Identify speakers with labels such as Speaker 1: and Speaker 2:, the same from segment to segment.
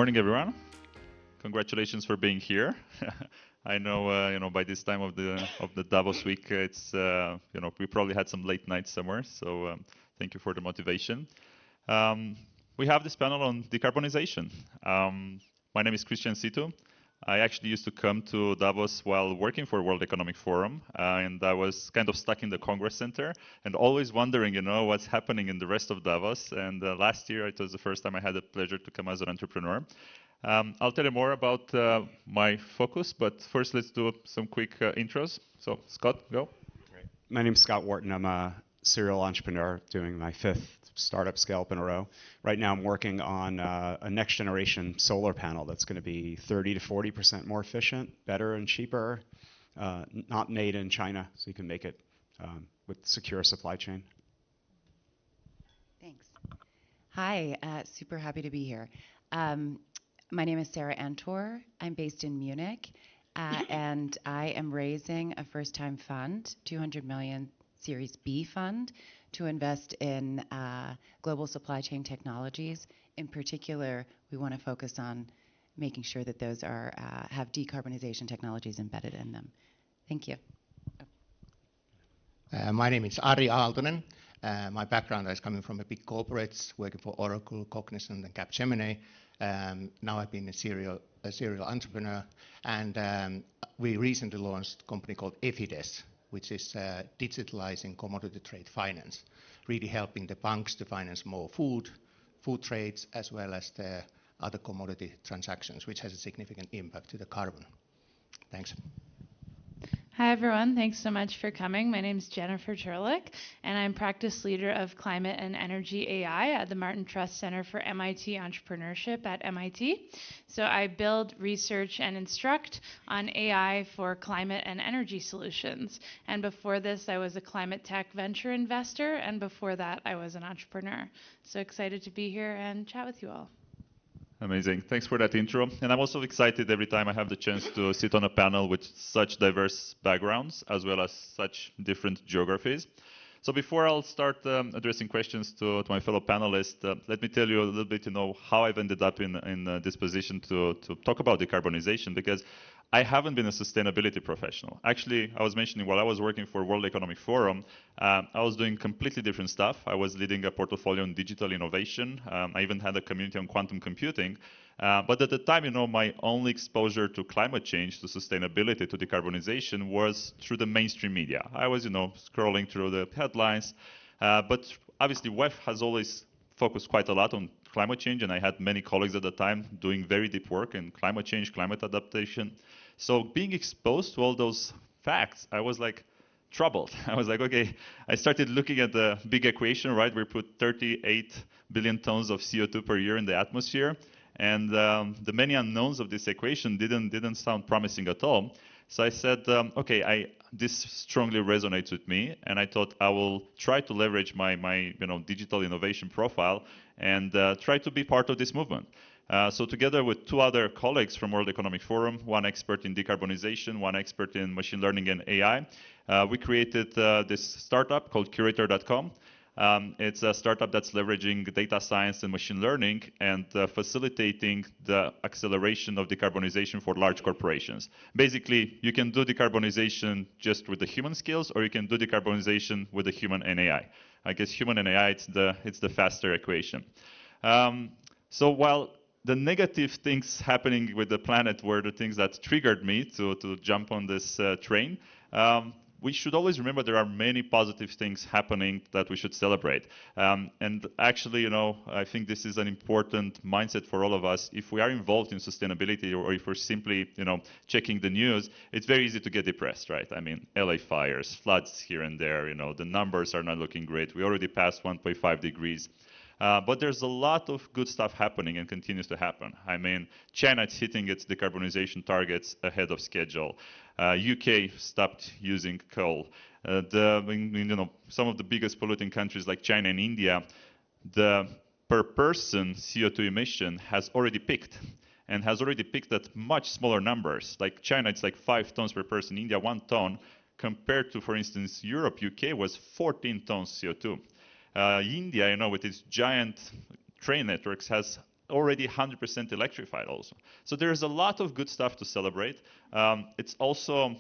Speaker 1: morning, everyone. Congratulations for being here. I know, by this time of the Davos week, it's we probably had some late nights somewhere. So thank you for the motivation. We have this panel on decarbonization. My name is Christian Situ. I actually used to come to Davos while working for World Economic Forum, and I was kind of stuck in the Congress Center and always wondering, what's happening in the rest of Davos. And last year, it was the first time I had the pleasure to come as an entrepreneur. I'll tell you more about my focus, but first let's do some quick intros. So Scott, go.
Speaker 2: Great. My name's Scott Wharton. I'm a serial entrepreneur doing my 5th startup scale up in a row. Right now I'm working on a next generation solar panel that's going to be 30 to 40% more efficient, better and cheaper, not made in China, so you can make it with secure supply chain.
Speaker 3: Thanks. Hi, super happy to be here. My name is Sarah Antor. I'm based in Munich, and I am raising a first-time fund, 200 million Series B fund, to invest in global supply chain technologies. In particular, we want to focus on making sure that those have decarbonization technologies embedded in them. Thank you.
Speaker 4: My name is Ari Aaltonen. My background is coming from a big corporates, working for Oracle, Cognizant, and Capgemini. Now I've been a serial entrepreneur, and we recently launched a company called Efides, which is digitalizing commodity trade finance, really helping the banks to finance more food trades, as well as the other commodity transactions, which has a significant impact to the carbon. Thanks.
Speaker 5: Hi, everyone. Thanks so much for coming. My name is Jennifer Turlick, and I'm practice leader of Climate and Energy AI at the Martin Trust Center for MIT Entrepreneurship at MIT. So I build, research, and instruct on AI for climate and energy solutions. And before this, I was a climate tech venture investor, and before that, I was an entrepreneur. So excited to be here and chat with you all.
Speaker 1: Amazing. Thanks for that intro. And I'm also excited every time I have the chance to sit on a panel with such diverse backgrounds, as well as such different geographies. So before I'll start addressing questions to my fellow panelists, let me tell you a little bit, how I've ended up in this position to talk about decarbonization, because I haven't been a sustainability professional. Actually, I was mentioning while I was working for World Economic Forum, I was doing completely different stuff. I was leading a portfolio on digital innovation. I even had a community on quantum computing. But at the time, my only exposure to climate change, to sustainability, to decarbonization was through the mainstream media. I was, scrolling through the headlines. But obviously, WEF has always focused quite a lot on climate change, and I had many colleagues at the time doing very deep work in climate change, climate adaptation. So being exposed to all those facts, I was like troubled. I was like, okay, I started looking at the big equation, right? We put 38 billion tons of CO2 per year in the atmosphere. And the many unknowns of this equation didn't sound promising at all. So I said, okay, this strongly resonates with me, and I thought I will try to leverage my digital innovation profile and try to be part of this movement. So together with 2 other colleagues from World Economic Forum, one expert in decarbonization, one expert in machine learning and AI, we created this startup called Curator.com. It's a startup that's leveraging data science and machine learning and facilitating the acceleration of decarbonization for large corporations. Basically, you can do decarbonization just with the human skills, or you can do decarbonization with the human and AI. I guess human and AI, it's the faster equation. So while the negative things happening with the planet were the things that triggered me to jump on this train, we should always remember there are many positive things happening that we should celebrate. And actually, I think this is an important mindset for all of us. If we are involved in sustainability, or if we're simply, checking the news, it's very easy to get depressed, right? I mean, LA fires, floods here and there, the numbers are not looking great. We already passed 1.5 degrees. But there's a lot of good stuff happening and continues to happen. I mean, China is hitting its decarbonization targets ahead of schedule. UK stopped using coal. Some of the biggest polluting countries like China and India, the per person CO2 emission has already peaked, and has already peaked at much smaller numbers. Like China, it's like 5 tons per person. India, 1 ton, compared to, for instance, Europe, UK was 14 tons CO2. India, with its giant train networks, has already 100% electrified also. So there's a lot of good stuff to celebrate. It's also,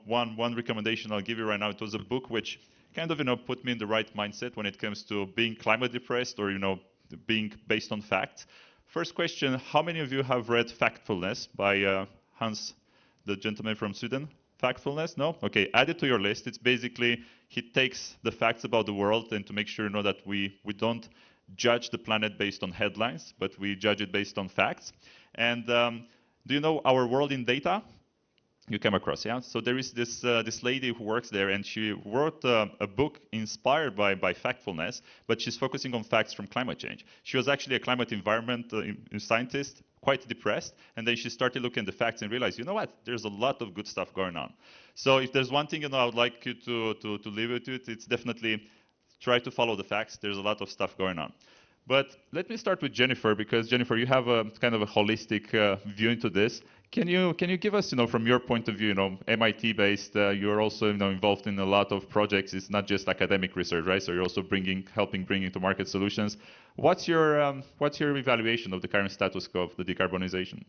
Speaker 1: one recommendation I'll give you right now. It was a book which kind of, put me in the right mindset when it comes to being climate depressed or, being based on facts. First question, how many of you have read Factfulness by Hans, the gentleman from Sweden? Factfulness? No? Okay, add it to your list. It's basically, he takes the facts about the world and to make sure, that we don't judge the planet based on headlines, but we judge it based on facts. And do you know Our World in Data? You came across, yeah? So there is this lady who works there, and she wrote a book inspired by Factfulness, but she's focusing on facts from climate change. She was actually a climate environment scientist, quite depressed, and then she started looking at the facts and realized, you know what? There's a lot of good stuff going on. So if there's one thing, I would like you to leave it with, it's definitely try to follow the facts. There's a lot of stuff going on. But let me start with Jennifer, because Jennifer, you have a kind of a holistic view into this. Can you give us, from your point of view, MIT-based, you're also involved in a lot of projects. It's not just academic research, right? So you're also helping bring to market solutions. What's your evaluation of the current status quo of the decarbonization?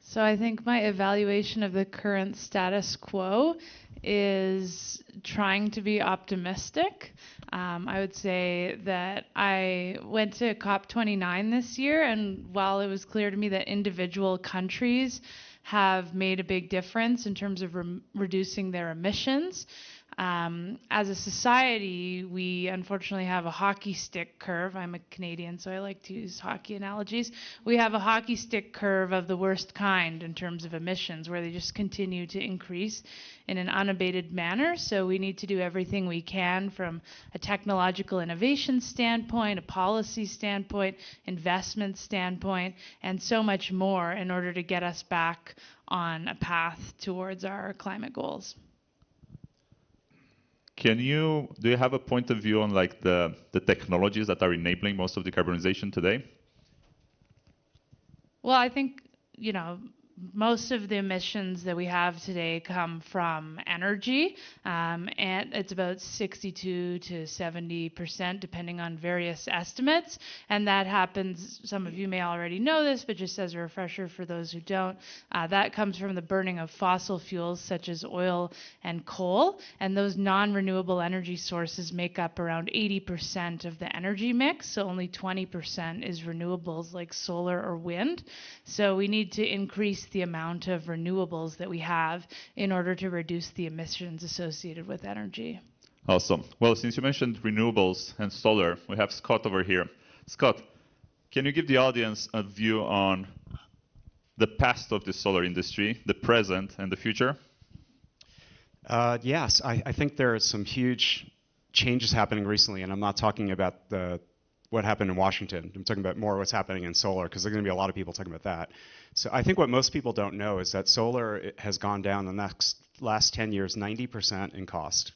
Speaker 5: So I think my evaluation of the current status quo is trying to be optimistic. I would say that I went to COP29 this year, and while it was clear to me that individual countries have made a big difference in terms of reducing their emissions, as a society, we unfortunately have a hockey stick curve. I'm a Canadian, so I like to use hockey analogies. We have a hockey stick curve of the worst kind in terms of emissions, where they just continue to increase in an unabated manner. So we need to do everything we can from a technological innovation standpoint, a policy standpoint, investment standpoint, and so much more in order to get us back on a path towards our climate goals.
Speaker 1: Do you have a point of view on the technologies that are enabling most of decarbonization today?
Speaker 5: Well, I think, most of the emissions that we have today come from energy, and it's about 62 to 70%, depending on various estimates. And that happens, some of you may already know this, but just as a refresher for those who don't, that comes from the burning of fossil fuels such as oil and coal. And those non-renewable energy sources make up around 80% of the energy mix, so only 20% is renewables like solar or wind. So we need to increase the amount of renewables that we have in order to reduce the emissions associated with energy.
Speaker 1: Awesome. Well, since you mentioned renewables and solar, we have Scott over here. Scott, can you give the audience a view on the past of the solar industry, the present, and the future?
Speaker 2: Yes, I think there are some huge changes happening recently, and I'm not talking about what happened in Washington. I'm talking about more what's happening in solar, because there are going to be a lot of people talking about that. So I think what most people don't know is that solar has gone down the last 10 years 90% in cost.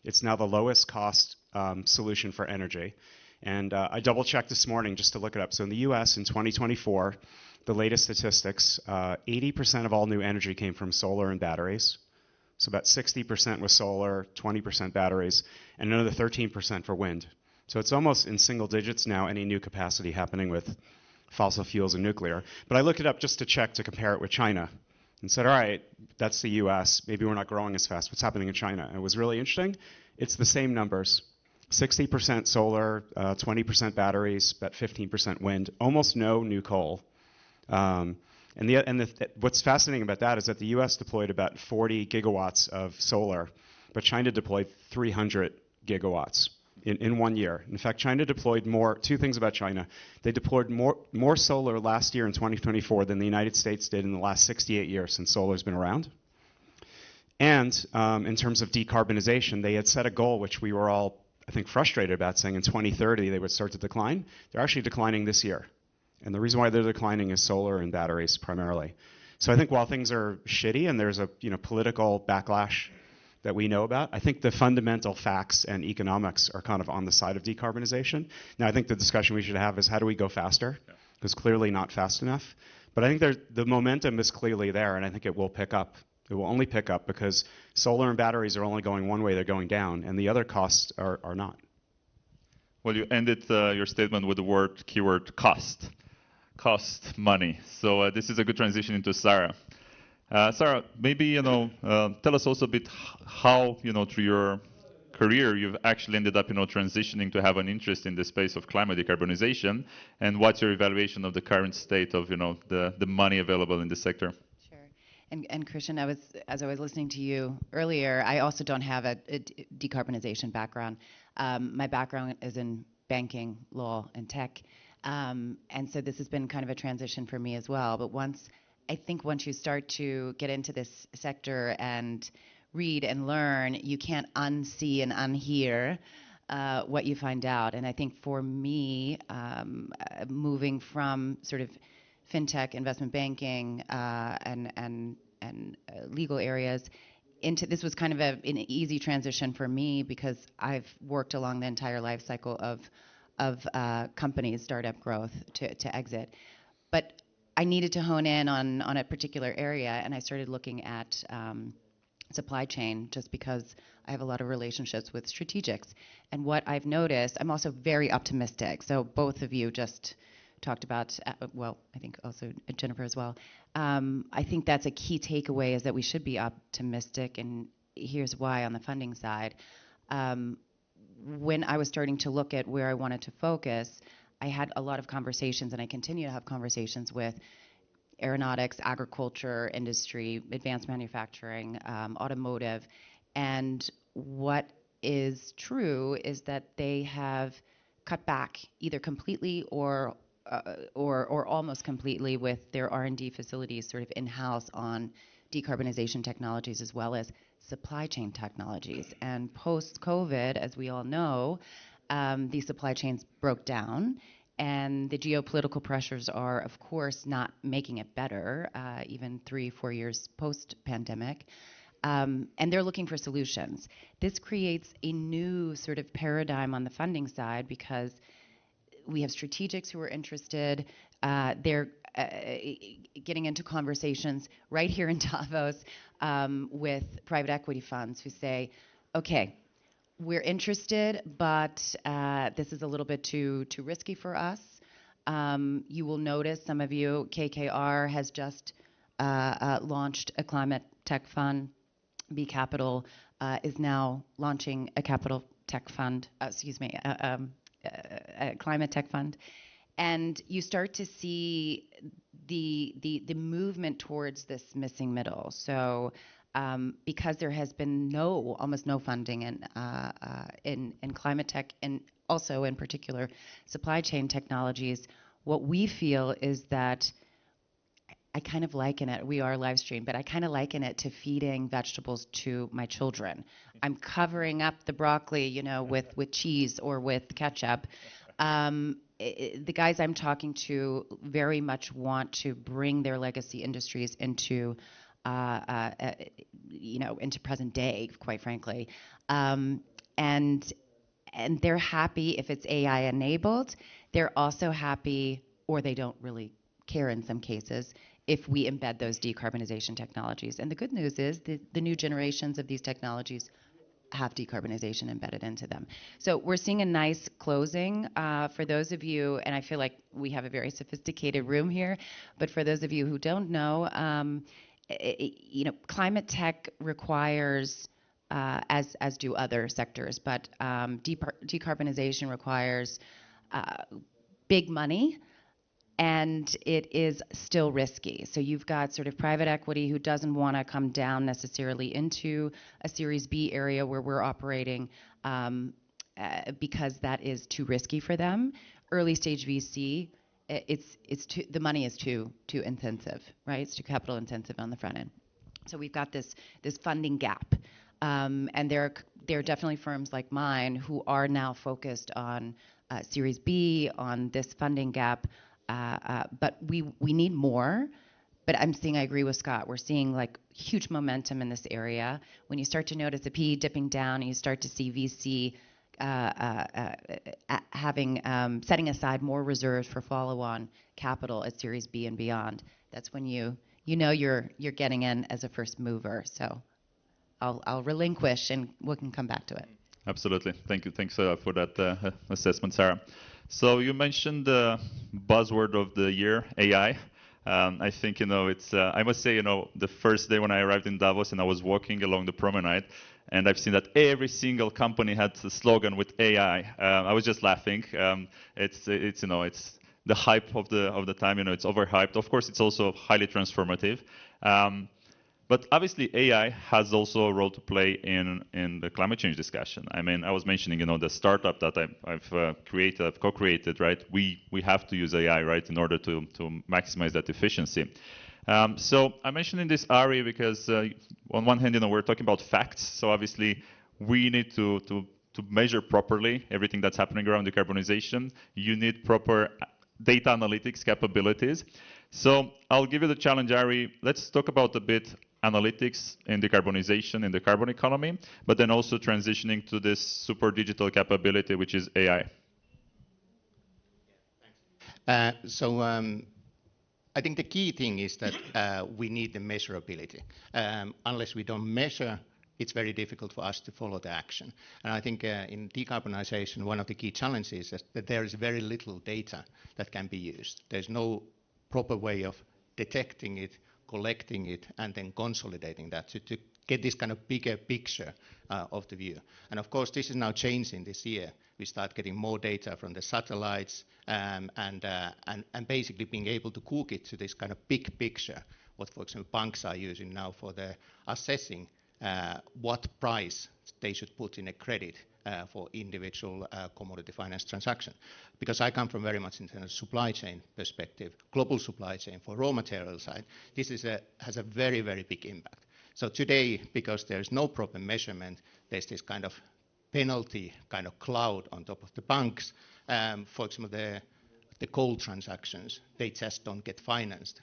Speaker 2: It's now the lowest cost solution for energy. And I double checked this morning just to look it up. So in the US in 2024, the latest statistics, 80% of all new energy came from solar and batteries. So about 60% was solar, 20% batteries, and another 13% for wind. So it's almost in single digits now, any new capacity happening with fossil fuels and nuclear. But I looked it up just to check to compare it with China and said, all right, that's the US. Maybe we're not growing as fast. What's happening in China? And it was really interesting. It's the same numbers. 60% solar, 20% batteries, about 15% wind, almost no new coal. What's fascinating about that is that the US deployed about 40 gigawatts of solar, but China deployed 300 gigawatts in 1 year. In fact, China deployed more. Two things about China. They deployed more solar last year in 2024 than the United States did in the last 68 years since solar's been around. And in terms of decarbonization, they had set a goal which we were all, I think, frustrated about, saying in 2030 they would start to decline. They're actually declining this year. And the reason why they're declining is solar and batteries primarily. So I think while things are shitty and there's a political backlash that we know about, I think the fundamental facts and economics are kind of on the side of decarbonization. Now, I think the discussion we should have is how do we go faster? Because clearly not fast enough. But I think the momentum is clearly there, and I think it will pick up. It will only pick up because solar and batteries are only going one way, they're going down, and the other costs are not.
Speaker 1: Well, you ended your statement with the keyword cost. Cost money. So this is a good transition into Sarah. Sarah, maybe tell us also a bit how through your career you've actually ended up transitioning to have an interest in the space of climate decarbonization, and what's your evaluation of the current state of the money available in this sector?
Speaker 3: Sure. And Christian, as I was listening to you earlier, I also don't have a decarbonization background. My background is in banking, law, and tech. And so this has been kind of a transition for me as well. But I think once you start to get into this sector and read and learn, you can't unsee and unhear what you find out. And I think for me, moving from sort of fintech, investment banking, and legal areas into this was kind of an easy transition for me because I've worked along the entire life cycle of companies, startup growth to exit. But I needed to hone in on a particular area, and I started looking at supply chain just because I have a lot of relationships with strategics. And what I've noticed, I'm also very optimistic. So both of you just talked about, well, I think also Jennifer as well. I think that's a key takeaway is that we should be optimistic, and here's why on the funding side. When I was starting to look at where I wanted to focus, I had a lot of conversations, and I continue to have conversations with aeronautics, agriculture, industry, advanced manufacturing, automotive. And what is true is that they have cut back either completely or almost completely with their R&D facilities sort of in-house on decarbonization technologies as well as supply chain technologies. And post-COVID, as we all know, these supply chains broke down, and the geopolitical pressures are, of course, not making it better, even 3-4 years post-pandemic. And they're looking for solutions. This creates a new sort of paradigm on the funding side because we have strategics who are interested. They're getting into conversations right here in Davos with private equity funds who say, okay, we're interested, but this is a little bit too risky for us. You will notice, some of you, KKR has just launched a climate tech fund. B Capital is now launching a capital tech fund, a climate tech fund. And you start to see the movement towards this missing middle. So because there has been almost no funding in climate tech, and also in particular supply chain technologies, what we feel is that I kind of liken it, we are live stream, but I kind of liken it to feeding vegetables to my children. I'm covering up the broccoli, with cheese or with ketchup. The guys I'm talking to very much want to bring their legacy industries into present day, quite frankly. And they're happy if it's AI enabled. They're also happy, or they don't really care in some cases, if we embed those decarbonization technologies. And the good news is the new generations of these technologies have decarbonization embedded into them. So we're seeing a nice closing for those of you, and I feel like we have a very sophisticated room here, but for those of you who don't know, climate tech requires, as do other sectors, but decarbonization requires big money, and it is still risky. So you've got sort of private equity who doesn't want to come down necessarily into a Series B area where we're operating because that is too risky for them. Early stage VC, the money is too intensive, right? It's too capital intensive on the front end. So we've got this funding gap, and there are definitely firms like mine who are now focused on Series B, on this funding gap. But we need more. But I agree with Scott, we're seeing like huge momentum in this area. When you start to notice the PE dipping down, and you start to see VC setting aside more reserves for follow-on capital at Series B and beyond, that's when you're getting in as a first mover. So I'll relinquish, and we can come back to it.
Speaker 1: Absolutely. Thank you. Thanks for that assessment, Sarah. So you mentioned the buzzword of the year, AI. I think, it's, I must say, the first day when I arrived in Davos and I was walking along the promenade, and I've seen that every single company had a slogan with AI. I was just laughing. It's the hype of the time. It's overhyped. Of course, it's also highly transformative. But obviously, AI has also a role to play in the climate change discussion. I mean, I was mentioning, the startup that I've created, I've co-created, right? We have to use AI, right, in order to maximize that efficiency. So I'm mentioning this, Ari, because on one hand, we're talking about facts. So obviously, we need to measure properly everything that's happening around decarbonization. You need proper data analytics capabilities. So I'll give you the challenge, Ari. Let's talk about a bit analytics in decarbonization in the carbon economy, but then also transitioning to this super digital capability, which is AI.
Speaker 4: I think the key thing is that we need the measurability. Unless we don't measure, it's very difficult for us to follow the action. And I think in decarbonization, one of the key challenges is that there is very little data that can be used. There's no proper way of detecting it, collecting it, and then consolidating that to get this kind of bigger picture of the view. And of course, this is now changing this year. We start getting more data from the satellites and basically being able to cook it to this kind of big picture, what, for example, banks are using now for the assessing what price they should put in a credit for individual commodity finance transaction. Because I come from very much in a supply chain perspective, global supply chain for raw material side, this has a very, very big impact. So today, because there's no proper measurement, there's this kind of penalty kind of cloud on top of the banks. For example, the coal transactions, they just don't get financed.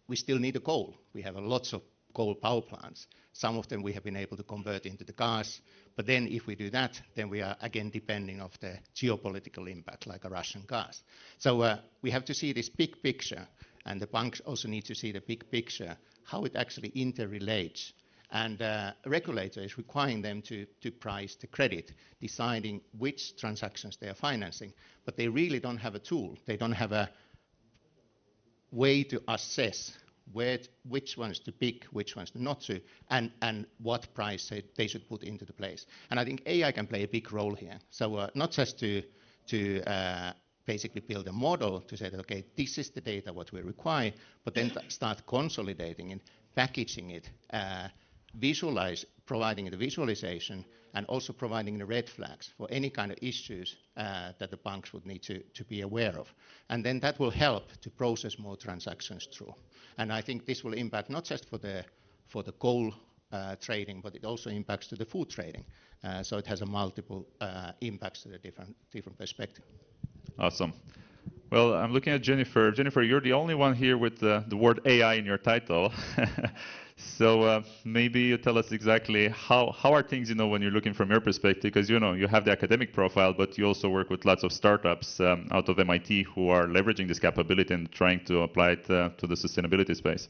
Speaker 4: We still need the coal. We have lots of coal power plants. Some of them we have been able to convert into the gas. But then if we do that, then we are again depending on the geopolitical impact, like a Russian gas. So we have to see this big picture, and the banks also need to see the big picture, how it actually interrelates. And a regulator is requiring them to price the credit, deciding which transactions they are financing. But they really don't have a tool. They don't have a way to assess which ones to pick, which ones not to, and what price they should put into the place. And I think AI can play a big role here. So not just to basically build a model to say that, okay, this is the data what we require, but then start consolidating it, packaging it, providing the visualization, and also providing the red flags for any kind of issues that the banks would need to be aware of. And then that will help to process more transactions through. And I think this will impact not just for the coal trading, but it also impacts to the food trading. So it has a multiple impacts to the different perspective.
Speaker 1: Awesome. Well, I'm looking at Jennifer. Jennifer, you're the only one here with the word AI in your title. So maybe you tell us exactly how are things, when you're looking from your perspective, because you have the academic profile, but you also work with lots of startups out of MIT who are leveraging this capability and trying to apply it to the sustainability space.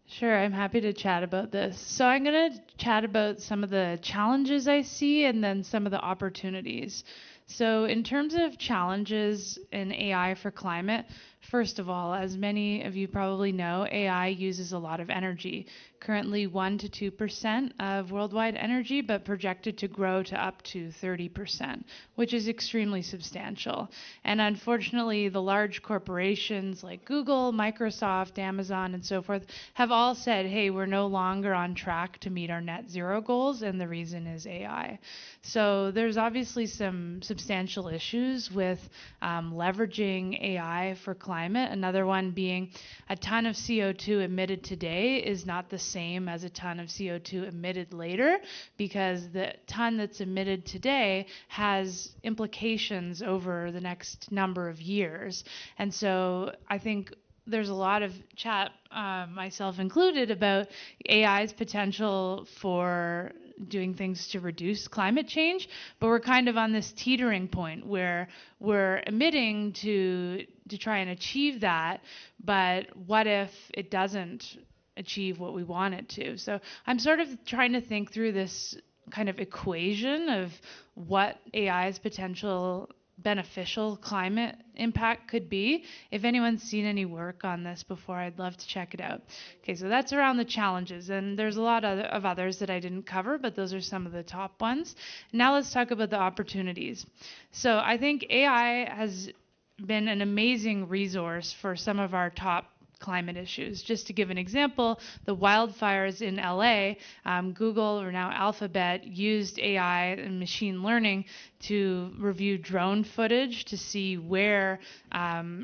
Speaker 5: Sure, I'm happy to chat about this. So I'm going to chat about some of the challenges I see and then some of the opportunities. So in terms of challenges in AI for climate, first of all, as many of you probably know, AI uses a lot of energy. Currently 1 to 2% of worldwide energy, but projected to grow to up to 30%, which is extremely substantial. And unfortunately, the large corporations like Google, Microsoft, Amazon, and so forth have all said, hey, we're no longer on track to meet our net zero goals, and the reason is AI. So there's obviously some substantial issues with leveraging AI for climate. Another one being a ton of CO2 emitted today is not the same as a ton of CO2 emitted later, because the ton that's emitted today has implications over the next number of years. And so I think there's a lot of chat, myself included, about AI's potential for doing things to reduce climate change, but we're kind of on this teetering point where we're emitting to try and achieve that, but what if it doesn't achieve what we want it to? So I'm sort of trying to think through this kind of equation of what AI's potential beneficial climate impact could be. If anyone's seen any work on this before, I'd love to check it out. Okay, so that's around the challenges, and there's a lot of others that I didn't cover, but those are some of the top ones. Now let's talk about the opportunities. So I think AI has been an amazing resource for some of our top climate issues. Just to give an example, the wildfires in LA, Google, or now Alphabet, used AI and machine learning to review drone footage to see where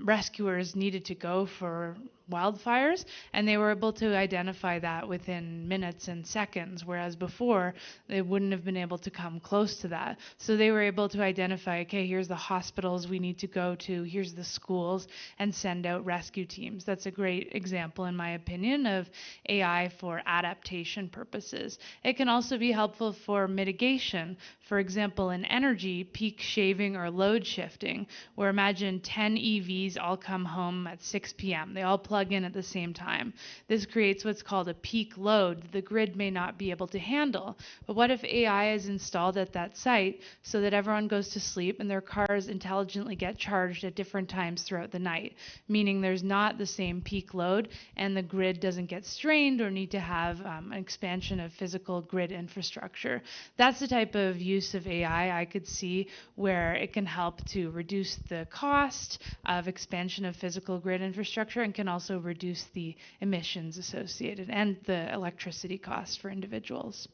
Speaker 5: rescuers needed to go for wildfires, and they were able to identify that within minutes and seconds, whereas before they wouldn't have been able to come close to that. So they were able to identify, okay, here's the hospitals we need to go to, here's the schools, and send out rescue teams. That's a great example, in my opinion, of AI for adaptation purposes. It can also be helpful for mitigation. For example, in energy, peak shaving or load shifting, where imagine 10 EVs all come home at 6 p.m. They all plug in at the same time. This creates what's called a peak load that the grid may not be able to handle. But what if AI is installed at that site so that everyone goes to sleep and their cars intelligently get charged at different times throughout the night, meaning there's not the same peak load and the grid doesn't get strained or need to have an expansion of physical grid infrastructure. That's the type of use of AI I could see where it can help to reduce the cost of expansion of physical grid infrastructure and can also reduce the emissions associated and the electricity costs for individuals.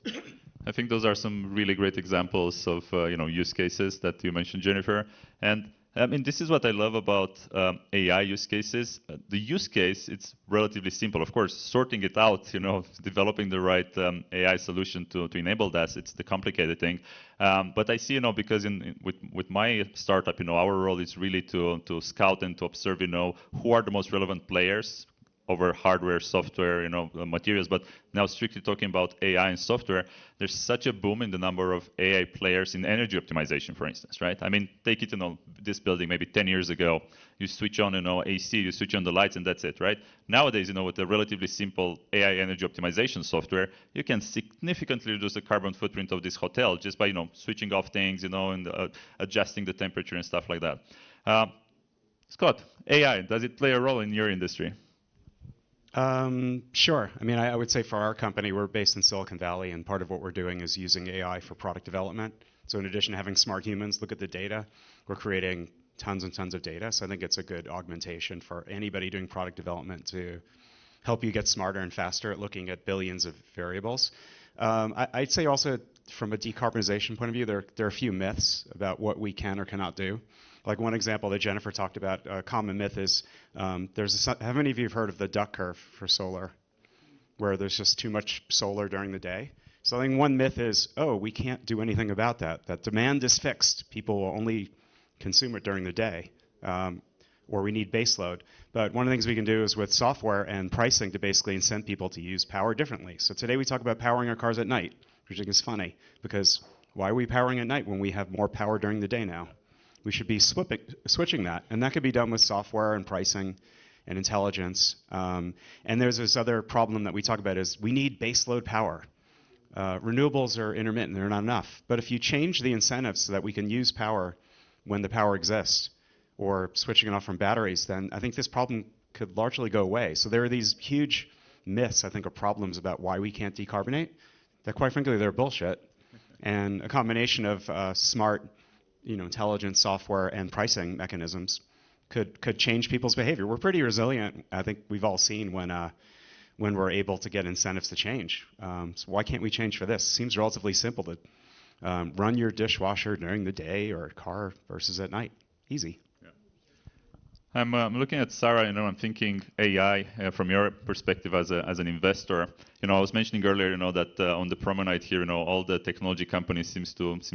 Speaker 1: I think those are some really great examples of use cases that you mentioned, Jennifer. And I mean, this is what I love about AI use cases. The use case, it's relatively simple. Of course, sorting it out, developing the right AI solution to enable that, it's the complicated thing. But I see, because with my startup, our role is really to scout and to observe, who are the most relevant players over hardware, software, materials. But now strictly talking about AI and software, there's such a boom in the number of AI players in energy optimization, for instance, right? I mean, take it, this building maybe 10 years ago, you switch on, AC, you switch on the lights and that's it, right? Nowadays, with a relatively simple AI energy optimization software, you can significantly reduce the carbon footprint of this hotel just by, switching off things, and adjusting the temperature and stuff like that. Scott, AI, does it play a role in your industry?
Speaker 2: Sure. I mean, I would say for our company, we're based in Silicon Valley, and part of what we're doing is using AI for product development. So in addition to having smart humans look at the data, we're creating tons and tons of data. So I think it's a good augmentation for anybody doing product development to help you get smarter and faster at looking at billions of variables. I'd say also from a decarbonization point of view, there are a few myths about what we can or cannot do. Like one example that Jennifer talked about, a common myth is how many of you have heard of the duck curve for solar, where there's just too much solar during the day? So I think one myth is, we can't do anything about that. That demand is fixed. People will only consume it during the day, or we need baseload. But one of the things we can do is with software and pricing to basically incent people to use power differently. So today we talk about powering our cars at night, which I think is funny, because why are we powering at night when we have more power during the day now? We should be switching that, and that could be done with software and pricing and intelligence. And there's this other problem that we talk about is we need baseload power. Renewables are intermittent, they're not enough. But if you change the incentives so that we can use power when the power exists, or switching it off from batteries, then I think this problem could largely go away. So there are these huge myths, I think, or problems about why we can't decarbonate, that quite frankly, they're bullshit. And a combination of smart, intelligent software and pricing mechanisms could change people's behavior. We're pretty resilient. I think we've all seen when we're able to get incentives to change. So why can't we change for this? Seems relatively simple to run your dishwasher during the day or car versus at night. Easy.
Speaker 1: I'm looking at Sarah, I'm thinking AI from your perspective as an investor. I was mentioning earlier, that on the promenade here, all the technology companies seem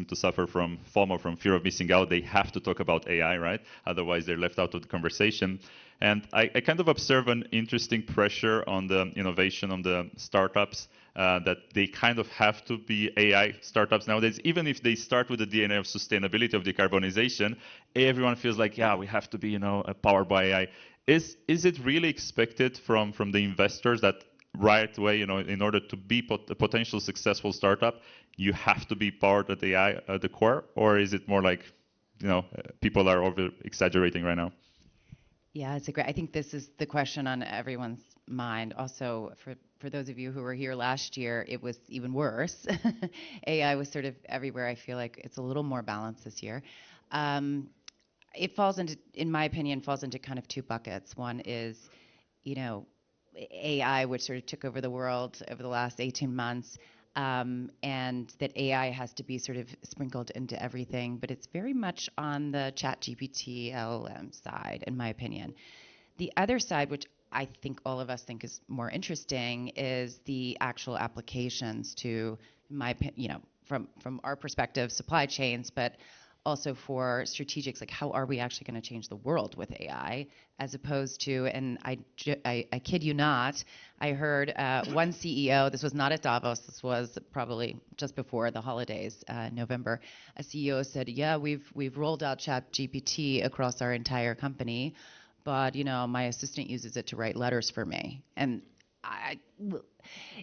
Speaker 1: to suffer from FOMO, from fear of missing out. They have to talk about AI, right? Otherwise, they're left out of the conversation. And I kind of observe an interesting pressure on the innovation on the startups that they kind of have to be AI startups nowadays. Even if they start with the DNA of sustainability, of decarbonization, everyone feels like, we have to be, powered by AI. Is it really expected from the investors that right way, you know, in order to be a potential successful startup, you have to be powered at AI at the core, or is it more like, you know, people are over exaggerating right now?
Speaker 3: Yeah, it's a great. I think this is the question on everyone's mind. Also, for those of you who were here last year, it was even worse. AI was sort of everywhere. I feel like it's a little more balanced this year. It falls into, in my opinion, falls into kind of two buckets. One is, you know, AI, which sort of took over the world over the last 18 months, and that AI has to be sort of sprinkled into everything, but it's very much on the ChatGPT LLM side, in my opinion. The other side, which I think all of us think is more interesting, is the actual applications to, my, you know, from our perspective, supply chains, but also for strategics, like how are we actually going to change the world with AI, as opposed to, and I kid you not, I heard one CEO, this was not at Davos, this was probably just before the holidays, November, a CEO said, yeah, we've rolled out ChatGPT across our entire company, but, you know, my assistant uses it to write letters for me. And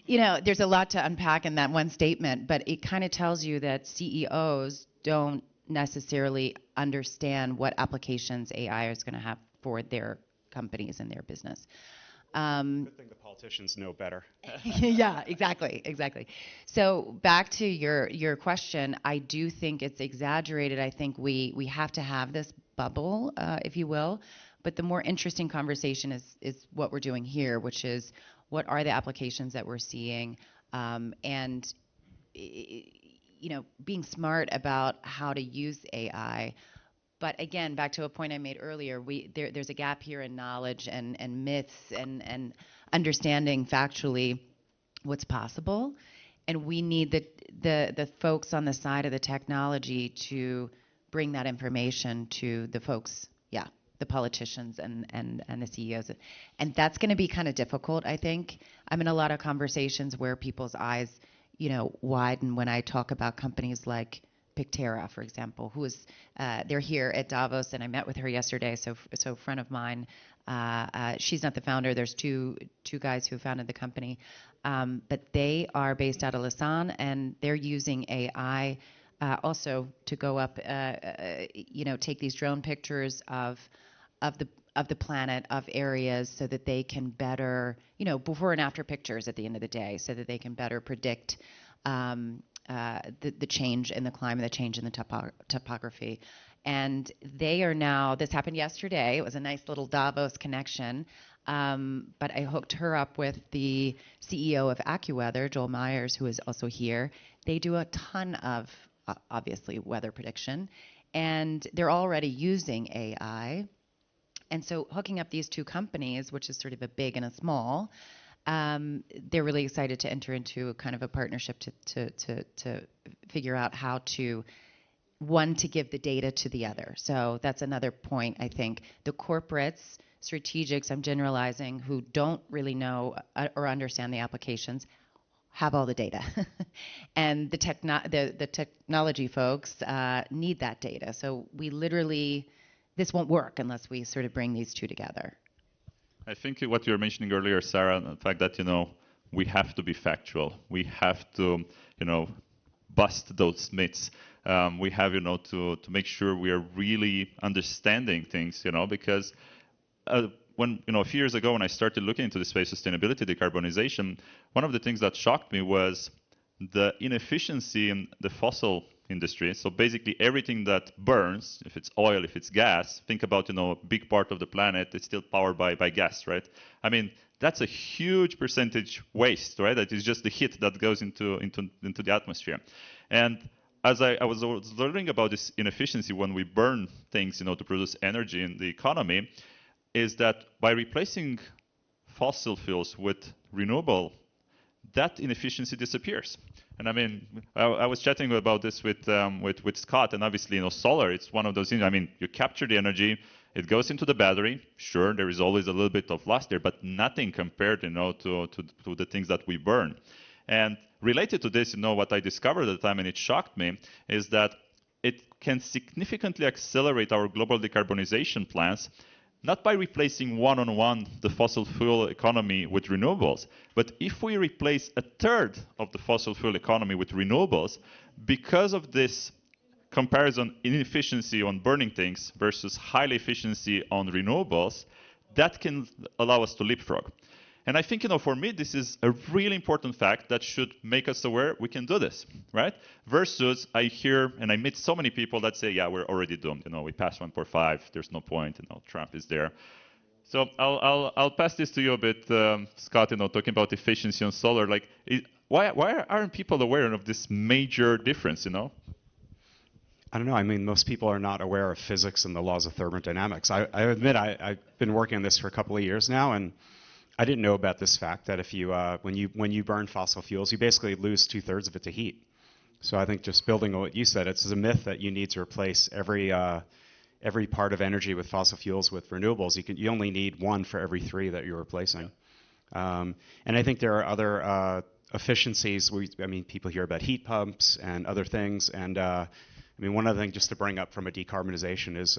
Speaker 3: you know, there's a lot to unpack in that one statement, but it kind of tells you that CEOs don't necessarily understand what applications AI is going to have for their companies and their business.
Speaker 2: Good thing the politicians know better.
Speaker 3: Yeah, exactly. So back to your question, I do think it's exaggerated. I think we have to have this bubble, if you will. But the more interesting conversation is what we're doing here, which is what are the applications that we're seeing, and you know, being smart about how to use AI. But again, back to a point I made earlier, there's a gap here in knowledge and myths and understanding factually what's possible. And we need the folks on the side of the technology to bring that information to the folks, the politicians and the CEOs. And that's going to be kind of difficult, I think. I'm in a lot of conversations where people's eyes, you know, widen when I talk about companies like Pictera, for example, who is, they're here at Davos, and I met with her yesterday, so a friend of mine, she's not the founder, there's two guys who founded the company, but they are based out of Lausanne, and they're using AI also to go up, you know, take these drone pictures of the planet, of areas, so that they can better, you know, before and after pictures at the end of the day, so that they can better predict the change in the climate, the change in the topography. And they are now, this happened yesterday, it was a nice little Davos connection, but I hooked her up with the CEO of AccuWeather, Joel Myers, who is also here. They do a ton of, obviously, weather prediction, and they're already using AI. And so hooking up these two companies, which is sort of a big and a small, they're really excited to enter into a kind of a partnership to figure out how to, one, to give the data to the other. So that's another point, I think. The corporates, strategics, I'm generalizing, who don't really know or understand the applications, have all the data. And the technology folks need that data. So we literally, this won't work unless we sort of bring these two together.
Speaker 1: I think what you were mentioning earlier, Sarah, the fact that, you know, we have to be factual. We have to, you know, bust those myths. We have, you know, to make sure we are really understanding things, you know, because when, you know, a few years ago when I started looking into the space, sustainability, decarbonization, one of the things that shocked me was the inefficiency in the fossil industry. So basically everything that burns, if it's oil, if it's gas, think about, you know, a big part of the planet is still powered by gas, right? I mean, that's a huge percentage waste, right? That is just the heat that goes into the atmosphere. And as I was learning about this inefficiency when we burn things, you know, to produce energy in the economy, is that by replacing fossil fuels with renewable, that inefficiency disappears. And I mean, I was chatting about this with Scott, and obviously, you know, solar, it's one of those things. I mean, you capture the energy, it goes into the battery. Sure, there is always a little bit of loss there, but nothing compared, you know, to the things that we burn. And related to this, you know, what I discovered at the time, and it shocked me, is that it can significantly accelerate our global decarbonization plans not by replacing one-on-one the fossil fuel economy with renewables, but if we replace a third of the fossil fuel economy with renewables, because of this comparison inefficiency on burning things versus high efficiency on renewables, that can allow us to leapfrog. And I think, for me, this is a really important fact that should make us aware we can do this, right? Versus I hear and I meet so many people that say, yeah, we're already doomed. We passed 1.5. There's no point. Trump is there. So I'll pass this to you a bit, Scott. Talking about efficiency on solar. Like, why aren't people aware of this major difference?
Speaker 2: I don't know. I mean, most people are not aware of physics and the laws of thermodynamics. I admit I've been working on this for a couple of years now, and I didn't know about this fact that if you when you burn fossil fuels, you basically lose 2/3 of it to heat. So I think just building on what you said, it's a myth that you need to replace every part of energy with fossil fuels with renewables. You only need one for every 3 that you're replacing. And I think there are other efficiencies. People hear about heat pumps and other things. And one other thing just to bring up from a decarbonization is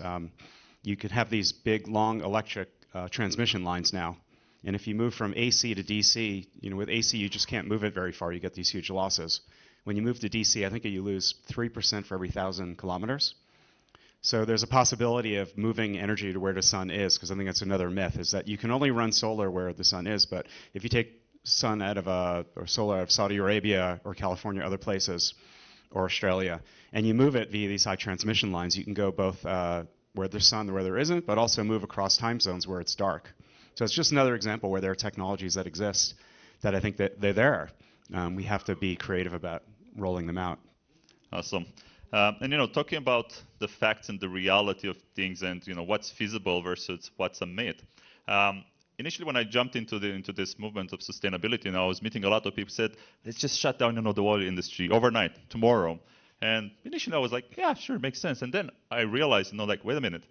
Speaker 2: you could have these big, long electric transmission lines now. And if you move from AC to DC, with AC you just can't move it very far. You get these huge losses. When you move to DC, I think you lose 3% for every 1,000 kilometers. So there's a possibility of moving energy to where the sun is, because I think that's another myth, is that you can only run solar where the sun is. But if you take sun out of or solar out of Saudi Arabia or California, other places, or Australia, and you move it via these high transmission lines, you can go both where there's sun and where there isn't, but also move across time zones where it's dark. So it's just another example where there are technologies that exist that I think that they're there. We have to be creative about rolling them out.
Speaker 1: Awesome. And talking about the facts and the reality of things, and what's feasible versus what's a myth. Initially, when I jumped into this movement of sustainability, I was meeting a lot of people who said, let's just shut down the oil industry overnight, tomorrow. And initially, I was like, yeah, sure, makes sense. And then I realized, wait a minute.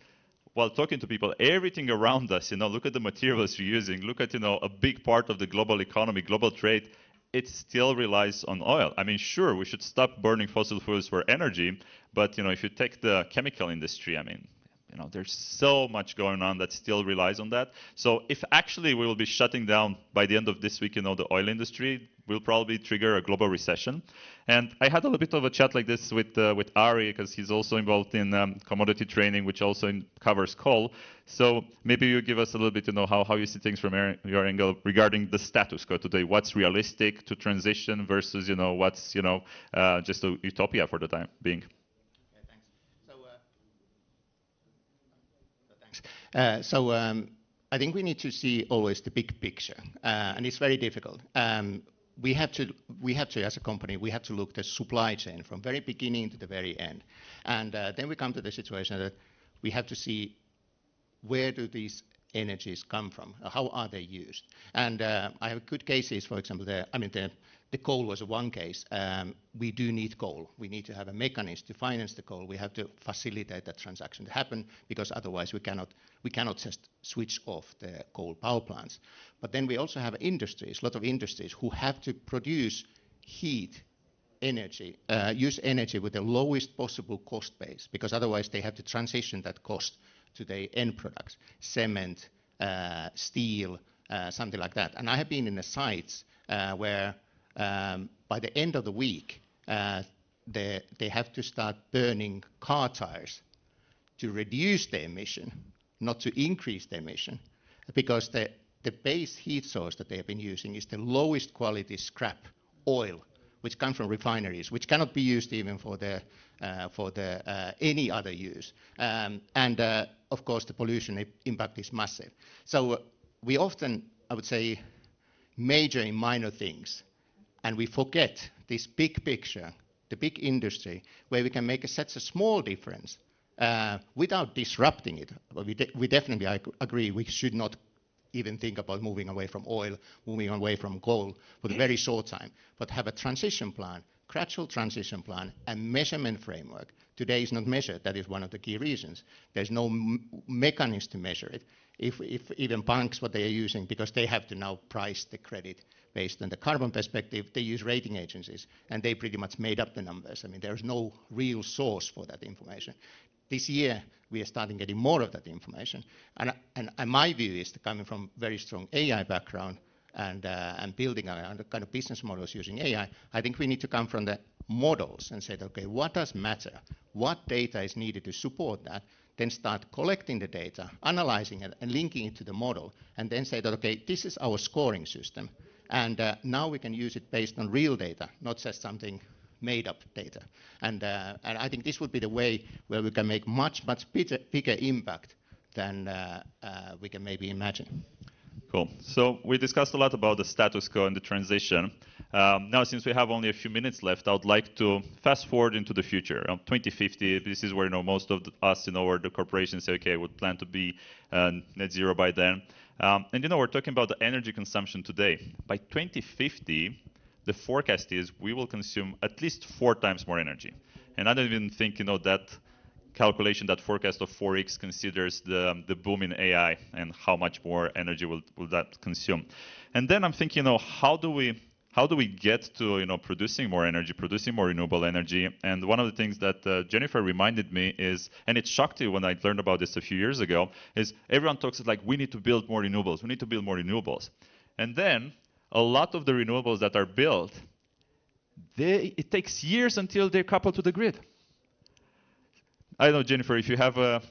Speaker 1: While talking to people, everything around us, look at the materials you're using, look at, a big part of the global economy, global trade, it still relies on oil. Sure, we should stop burning fossil fuels for energy, but, if you take the chemical industry, there's so much going on that still relies on that. So if actually we will be shutting down by the end of this week, the oil industry, will probably trigger a global recession. And I had a little bit of a chat like this with Ari, because he's also involved in commodity trading, which also covers coal. So maybe you give us a little bit, how you see things from your angle regarding the status quo today. What's realistic to transition versus, what's, just a utopia for the time being.
Speaker 4: So I think we need to see always the big picture, and it's very difficult. We have to, as a company, we have to look at the supply chain from very beginning to the very end. And then we come to the situation that we have to see where do these energies come from, how are they used. And I have good cases, for example, the coal was one case. We do need coal. We need to have a mechanism to finance the coal. We have to facilitate that transaction to happen, because otherwise we cannot just switch off the coal power plants. But then we also have industries, a lot of industries who have to produce heat energy, use energy with the lowest possible cost base, because otherwise they have to transition that cost to the end products, cement, steel, something like that. And I have been in the sites where by the end of the week, they have to start burning car tires to reduce the emission, not to increase the emission, because the base heat source that they have been using is the lowest quality scrap oil, which comes from refineries, which cannot be used even for any other use. And of course, the pollution impact is massive. So we often, I would say, major in minor things, and we forget this big picture, the big industry, where we can make such a small difference without disrupting it. We definitely agree we should not even think about moving away from oil, moving away from coal for the very short time, but have a transition plan, gradual transition plan, and measurement framework. Today is not measured. That is one of the key reasons. There's no mechanism to measure it. If even banks, what they are using, because they have to now price the credit based on the carbon perspective, they use rating agencies, and they pretty much made up the numbers. There's no real source for that information. this year, we are starting getting more of that information. And my view is that coming from very strong AI background and building a kind of business models using AI, I think we need to come from the models and say, okay, what does matter? What data is needed to support that? Then start collecting the data, analyzing it, and linking it to the model, and then say that, okay, this is our scoring system. And now we can use it based on real data, not just something made up data. And I think this would be the way where we can make much bigger impact than we can maybe imagine.
Speaker 1: Cool. So we discussed a lot about the status quo and the transition. Now, since we have only a few minutes left, I would like to fast forward into the future. 2050, this is where most of us, or the corporations say, okay, we plan to be net zero by then. And we're talking about the energy consumption today. By 2050, the forecast is we will consume at least 4 times more energy. And I don't even think that calculation, that forecast of 4x considers the boom in AI and how much more energy will that consume. And then I'm thinking, how do we get to producing more energy, producing more renewable energy? And one of the things that Jennifer reminded me is, and it shocked me when I learned about this a few years ago, is everyone talks like we need to build more renewables. We need to build more renewables. And then a lot of the renewables that are built, it takes years until they're coupled to the grid. I don't know, Jennifer, if you have a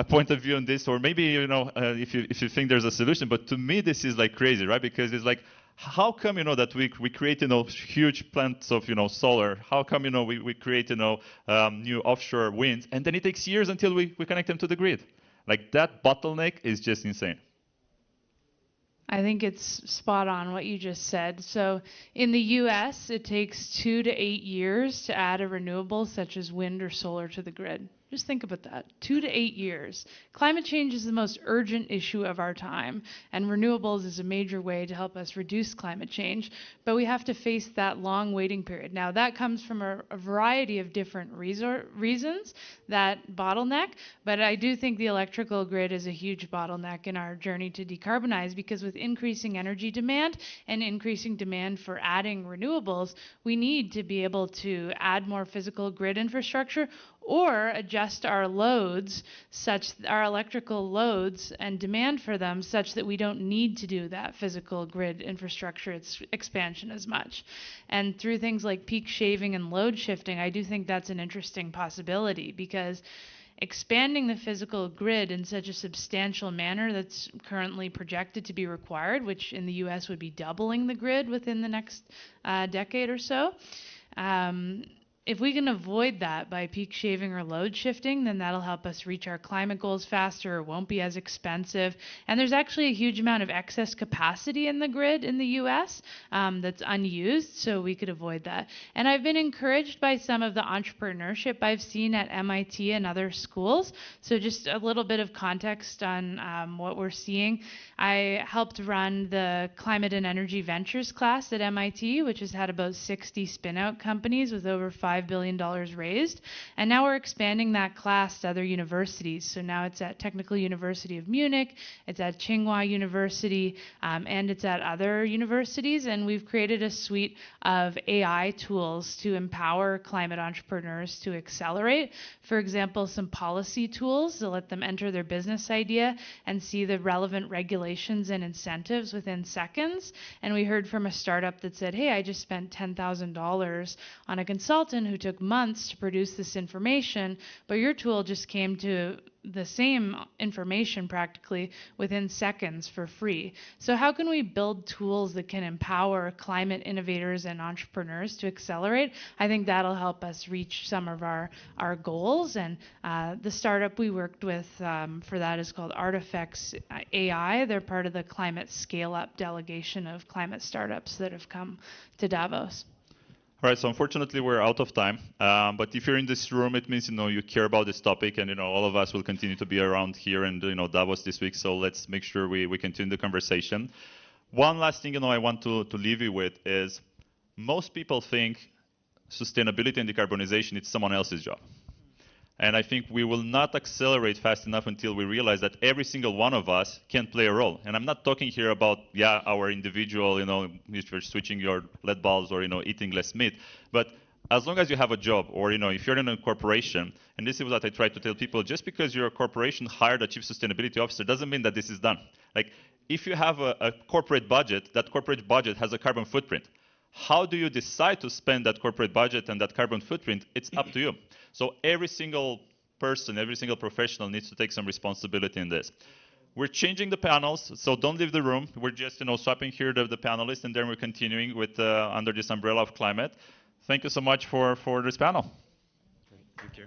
Speaker 1: point of view on this, or maybe if you think there's a solution. But to me, this is like crazy, right? Because it's like, how come that we create huge plants of solar? How come we create new offshore winds, and then it takes years until we connect them to the grid? Like that bottleneck is just insane.
Speaker 5: I think it's spot on what you just said. So in the US, it takes 2 to 8 years to add a renewable such as wind or solar to the grid. Just think about that, 2 to 8 years. Climate change is the most urgent issue of our time, and renewables is a major way to help us reduce climate change, but we have to face that long waiting period. Now, that comes from a variety of different reasons, that bottleneck, but I do think the electrical grid is a huge bottleneck in our journey to decarbonize, because with increasing energy demand and increasing demand for adding renewables, we need to be able to add more physical grid infrastructure or adjust our loads, our electrical loads and demand for them, such that we don't need to do that physical grid infrastructure expansion as much. And through things like peak shaving and load shifting, I do think that's an interesting possibility, because expanding the physical grid in such a substantial manner that's currently projected to be required, which in the US would be doubling the grid within the next decade or so, if we can avoid that by peak shaving or load shifting, then that'll help us reach our climate goals faster. It won't be as expensive. And there's actually a huge amount of excess capacity in the grid in the US that's unused, so we could avoid that. And I've been encouraged by some of the entrepreneurship I've seen at MIT and other schools. So just a little bit of context on what we're seeing. I helped run the Climate and Energy Ventures class at MIT, which has had about 60 spin-out companies with over $5 billion raised. And now we're expanding that class to other universities. So now it's at Technical University of Munich, it's at Tsinghua University, and it's at other universities. And we've created a suite of AI tools to empower climate entrepreneurs to accelerate. For example, some policy tools to let them enter their business idea and see the relevant regulations and incentives within seconds. And we heard from a startup that said, hey, I just spent $10,000 on a consultant who took months to produce this information, but your tool just came to the same information practically within seconds for free. So how can we build tools that can empower climate innovators and entrepreneurs to accelerate? I think that'll help us reach some of our goals. And the startup we worked with for that is called Artifacts AI. They're part of the Climate Scale-Up delegation of climate startups that have come to Davos.
Speaker 1: All right, so unfortunately we're out of time, but if you're in this room, it means you care about this topic, and all of us will continue to be around here and Davos this week. So let's make sure we continue the conversation. One last thing I want to leave you with is, most people think sustainability and decarbonization is someone else's job. And I think we will not accelerate fast enough until we realize that every single one of us can play a role. And I'm not talking here about, our individual, if you're switching your LED bulbs or, eating less meat. But as long as you have a job, or if you're in a corporation, and this is what I try to tell people, just because you're a corporation hired a chief sustainability officer doesn't mean that this is done. Like, if you have a corporate budget, that corporate budget has a carbon footprint. How do you decide to spend that corporate budget and that carbon footprint? It's up to you. So every single person, every single professional needs to take some responsibility in this. We're changing the panels, so don't leave the room. We're just swapping here the panelists, and then we're continuing with under this umbrella of climate. Thank you so much for this panel.
Speaker 2: Great. Thank you.